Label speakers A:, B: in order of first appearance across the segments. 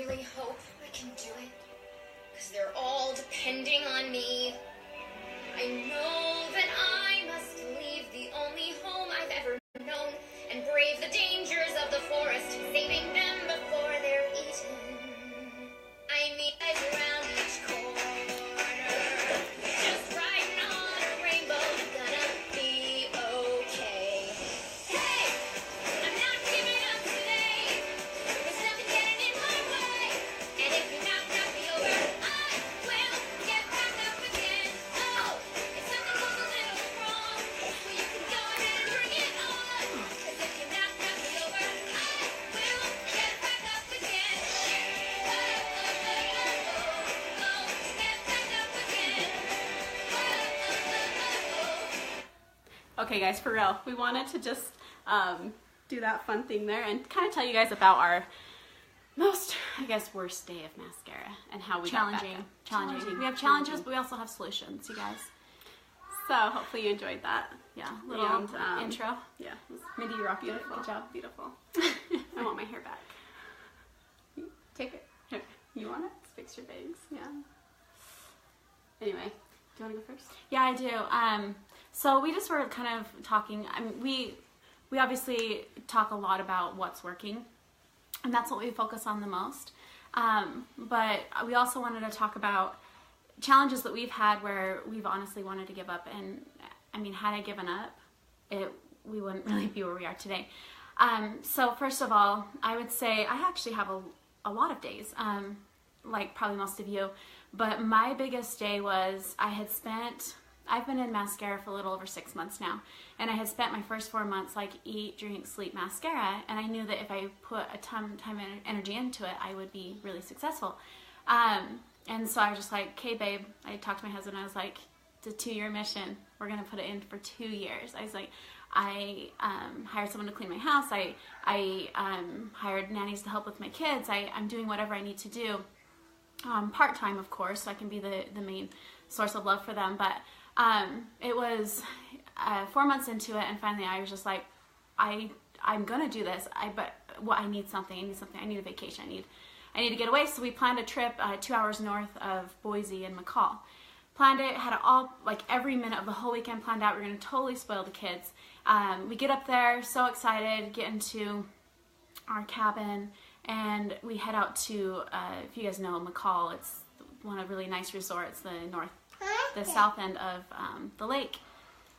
A: really hope I can do it, because they're all depending on me. I know that I must leave the only home I've ever known and brave the dangers of the forest, saving them before they're eaten. I meet around each corner, just riding on a rainbow, gonna be okay. Hey, I'm not giving up today. There's nothing getting in my way. And if you knock me over, I will get back up again. Oh, if something goes a little wrong, well, you can go ahead and bring it on. 'Cause if you knock me over, I will get back up again. Oh, get back up again.
B: Okay guys, for real, we wanted to just do that fun thing there and kind of tell you guys about our most, I guess, worst day of mascara and how we got back up. Challenging. We have challenges, but we also have solutions, you guys. So hopefully you enjoyed that. Yeah, little intro. Yeah, Mindy, you rock. Beautiful. Good job. Beautiful. I want my hair back. Take it. Here. You want it? Fix your bangs. Yeah. Anyway, do you want to go first?
C: Yeah, I do. So we just were kind of talking. I mean, we obviously talk a lot about what's working, and that's what we focus on the most. But we also wanted to talk about challenges that we've had where we've honestly wanted to give up. And I mean, had I given up, we wouldn't really be where we are today. So first of all, I would say I actually have a lot of days, like probably most of you. But my biggest day was I've been in mascara for a little over 6 months now, and I had spent my first 4 months like eat, drink, sleep mascara, and I knew that if I put a ton of energy into it, I would be really successful. And so I was just like, okay babe, I talked to my husband, I was like, it's a 2-year mission, we're gonna put it in for 2 years. I was like, I hired someone to clean my house, I hired nannies to help with my kids, I'm doing whatever I need to do, part-time of course, so I can be the main source of love for them. But it was 4 months into it, and finally I was just like, I'm gonna do this. I need something. I need a vacation. I need to get away. So we planned a trip 2 hours north of Boise and McCall. Planned it, had it all, like every minute of the whole weekend planned out. We're gonna totally spoil the kids. We get up there, so excited, get into our cabin, and we head out to, if you guys know McCall, it's one of really nice resorts, the south end of the lake.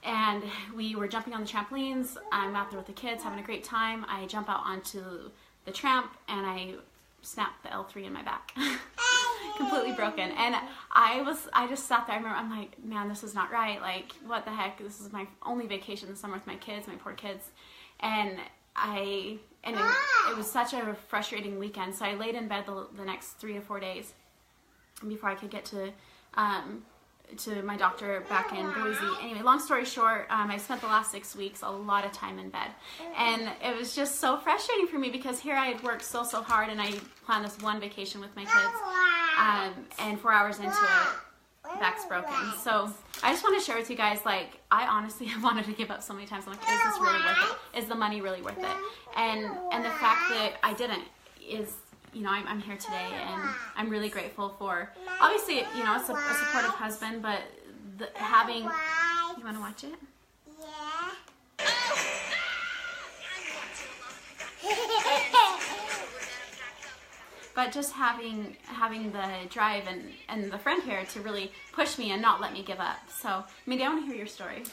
C: And we were jumping on the trampolines. I'm out there with the kids, having a great time. I jump out onto the tramp and I snapped the L3 in my back. Completely broken. And I just sat there. I remember, I'm like, man, this is not right. Like, what the heck? This is my only vacation this summer with my kids, my poor kids. And it was such a frustrating weekend. So I laid in bed the next 3 to 4 days before I could get to my doctor back in Boise. Anyway, long story short, I spent the last 6 weeks a lot of time in bed, and it was just so frustrating for me because here I had worked so hard, and I planned this one vacation with my kids, and 4 hours into it, back's broken. So I just want to share with you guys, like, I honestly have wanted to give up so many times. I'm like, is this really worth it? Is the money really worth it? And the fact that I didn't is, you know, I'm here today, and I'm really grateful for, obviously, you know, it's a supportive husband, but having, you want to watch it?
A: Yeah.
C: But just having the drive and the friend here to really push me and not let me give up. So, Mindy, I want to hear your story.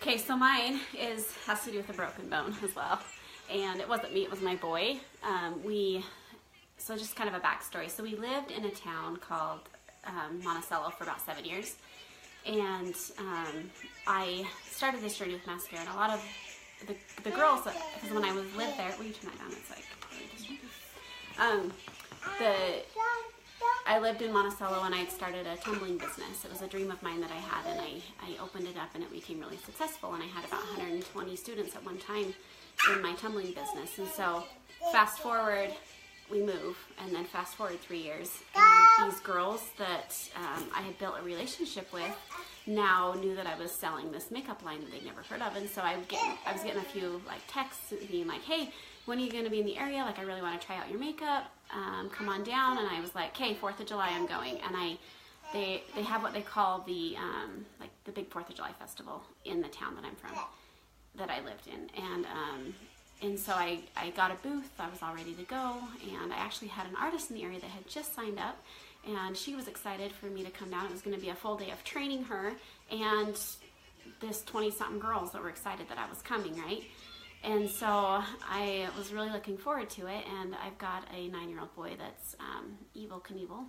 B: Okay, so mine has to do with a broken bone as well. And it wasn't me, it was my boy. So just kind of a backstory. So we lived in a town called Monticello for about 7 years. And I started this journey with mascara, and a lot of the girls, because when I lived there, will you turn that down? It's like really distracting. I lived in Monticello, and I had started a tumbling business. It was a dream of mine that I had, and I opened it up, and it became really successful. And I had about 120 students at one time in my tumbling business. And so fast forward, we move, and then fast forward 3 years, and these girls that I had built a relationship with now knew that I was selling this makeup line that they'd never heard of. And so I was getting a few like texts being like, hey, when are you going to be in the area? Like, I really want to try out your makeup. Come on down. And I was like, okay, 4th of July, I'm going. And they have what they call the, like the big 4th of July festival in the town that I'm from, that I lived in. And so I got a booth. I was all ready to go. And I actually had an artist in the area that had just signed up. And she was excited for me to come down. It was going to be a full day of training her and this 20-something girls that were excited that I was coming, right? And so I was really looking forward to it. And I've got a 9-year-old boy that's Evel Knievel.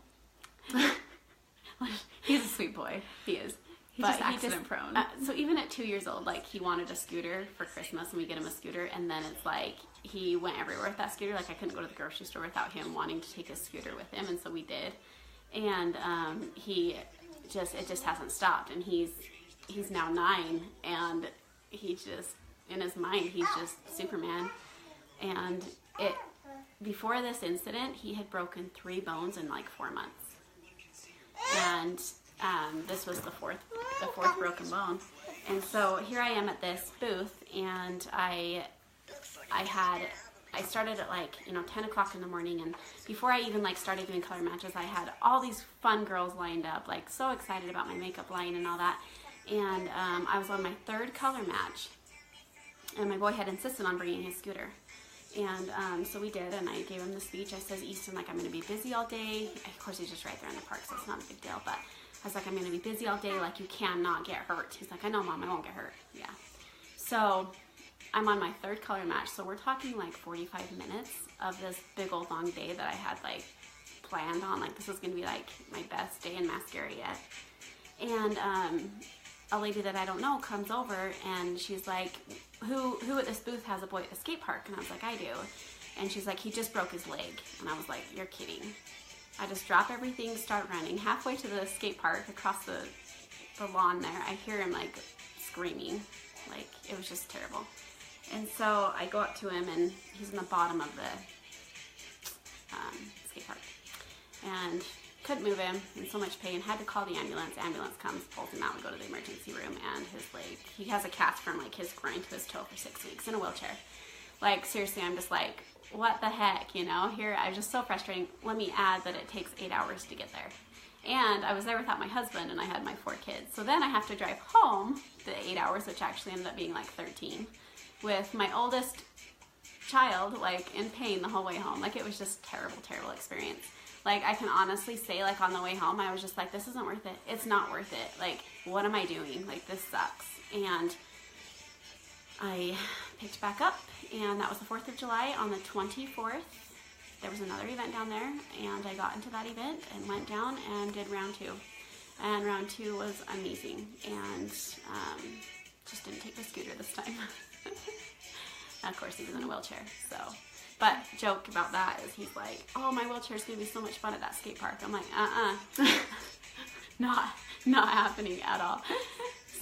C: He's a sweet boy.
B: He is.
C: He's just accident prone.
B: So even at 2 years old, like, he wanted a scooter for Christmas, and we get him a scooter, and then it's like he went everywhere with that scooter. Like, I couldn't go to the grocery store without him wanting to take his scooter with him, and so we did. And it just hasn't stopped. And he's now 9, and he just, in his mind, he's just Superman. And before this incident, he had broken 3 bones in like 4 months. And this was the fourth broken bone. And so here I am at this booth, and I started at like, 10 o'clock in the morning, and before I even like started doing color matches, I had all these fun girls lined up, like so excited about my makeup line and all that. And I was on my 3rd color match, and my boy had insisted on bringing his scooter. And so we did, and I gave him the speech. I said, Easton, like, I'm going to be busy all day. Of course, he's just right there in the park, so it's not a big deal. But I was like, I'm going to be busy all day. Like, you cannot get hurt. He's like, I know, Mom, I won't get hurt. Yeah. So I'm on my 3rd color match. So we're talking like 45 minutes of this big old long day that I had like planned on. Like, this was going to be like my best day in Maskcara yet. And a lady that I don't know comes over, and she's like, who at this booth has a boy at the skate park? And I was like, I do. And she's like, he just broke his leg. And I was like, you're kidding. I just drop everything, start running. Halfway to the skate park, across the lawn there, I hear him like screaming. Like, it was just terrible. And so I go up to him, and he's in the bottom of the skate park. And couldn't move him, in so much pain, had to call the ambulance. Ambulance comes, pulls him out, we go to the emergency room, and his leg, he has a cast from like his groin to his toe for 6 weeks in a wheelchair. Like, seriously, I'm just like, what the heck, Here, I was just so frustrating. Let me add that it takes 8 hours to get there. And I was there without my husband, and I had my 4 kids. So then I have to drive home the 8 hours, which actually ended up being like 13, with my oldest child, like, in pain the whole way home. Like, it was just terrible, terrible experience. Like, I can honestly say, like, on the way home, I was just like, this isn't worth it. It's not worth it. Like, what am I doing? Like, this sucks. And I picked back up, and that was the 4th of July. On the 24th, there was another event down there, and I got into that event and went down and did round 2. And round 2 was amazing, and just didn't take the scooter this time. Of course, he was in a wheelchair, so... But joke about that is he's like, oh, my wheelchair's going to be so much fun at that skate park. I'm like, not happening at all.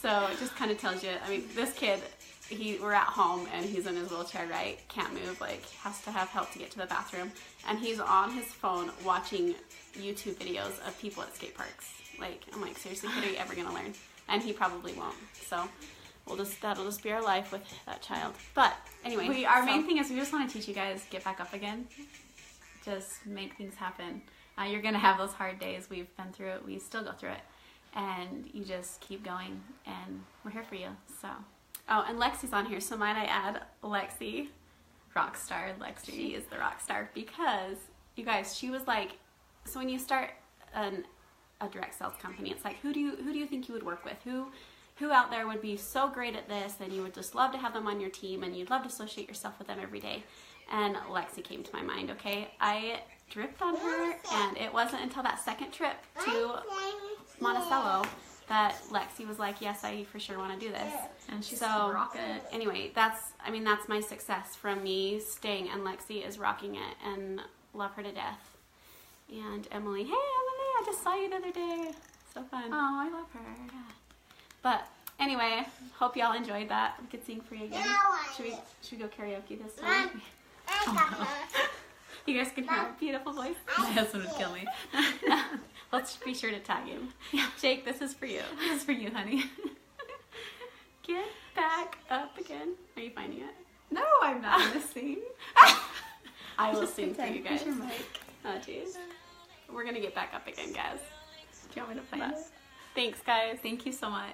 B: So it just kind of tells you, I mean, this kid, we're at home, and he's in his wheelchair, right? Can't move, like, has to have help to get to the bathroom. And he's on his phone watching YouTube videos of people at skate parks. Like, I'm like, seriously, kid, are you ever going to learn? And he probably won't. So... that'll just be our life with that child. But anyway,
C: our main thing is we just want to teach you guys get back up again. Just make things happen. You're gonna have those hard days. We've been through it. We still go through it, and you just keep going. And we're here for you. So,
B: and Lexi's on here. So might I add, Lexi, rock star Lexi. She is the rock star, because you guys, she was like, so when you start a direct sales company, it's like, who do you think you would work with? Who out there would be so great at this, and you would just love to have them on your team, and you'd love to associate yourself with them every day? And Lexi came to my mind, okay? I dripped on her, and it wasn't until that second trip to Monticello that Lexi was like, yes, I for sure want to do this.
C: And she's rocking it.
B: Anyway, that's my success from me staying, and Lexi is rocking it, and love her to death. And Emily, hey Emily, I just saw you the other day. So fun.
C: Oh, I love her.
B: Yeah. But anyway, hope y'all enjoyed that. We could sing for you again. Should we go karaoke this time?
C: Oh, no.
B: You guys can hear our beautiful voice.
C: My husband would kill me.
B: Let's be sure to tag him. Yeah. Jake, this is for you.
C: This is for you, honey.
B: Get back up again. Are you finding it?
C: No, I'm not going to sing.
B: I will sing for you guys.
C: Here's your mic.
B: Oh, jeez. We're going to get back up again, guys.
C: Do you want me to find it?
B: Thanks, guys.
C: Thank you so much.